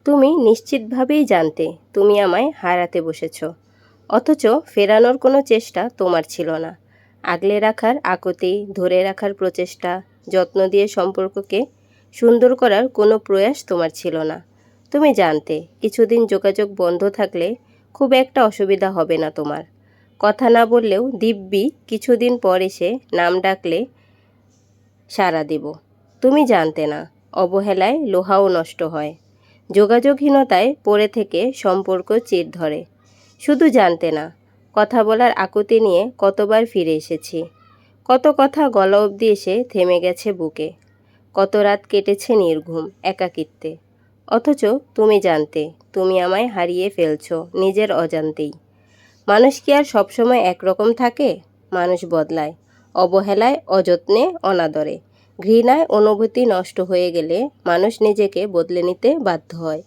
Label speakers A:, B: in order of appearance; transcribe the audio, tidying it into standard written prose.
A: তুমি নিশ্চিতভাবেই জানতে তুমি আমায় হারাতে বসেছ, অথচ ফেরানোর কোনো চেষ্টা তোমার ছিল না। আগলে রাখার আকুতি, ধরে রাখার প্রচেষ্টা, যত্ন দিয়ে সম্পর্ককে সুন্দর করার কোনো প্রয়াস তোমার ছিল না। তুমি জানতে কিছুদিন যোগাযোগ বন্ধ থাকলে খুব একটা অসুবিধা হবে না তোমার। কথা না বললেও দিব্যি কিছুদিন পর এসে নাম ডাকলে সাড়া দেব। তুমি জানতে না অবহেলায় লোহাও নষ্ট হয়, যোগাযোগহীনতায় পড়ে থেকে সম্পর্ক চির ধরে। শুধু জানতে না কথা বলার আকুতি নিয়ে কতবার ফিরে এসেছি, কত কথা গলা অবধি এসে থেমে গেছে বুকে, কত রাত কেটেছে নির্ঘুম একাকিত্বে। অথচ তুমি জানতে তুমি আমায় হারিয়ে ফেলছো নিজের অজান্তেই। মানুষ কি আর সবসময় একরকম থাকে? মানুষ বদলায়, অবহেলায়, অযত্নে, অনাদরে, ঘৃণায় অনুভূতি নষ্ট হয়ে গেলে মানুষ নিজেকে বদলে নিতে বাধ্য হয়।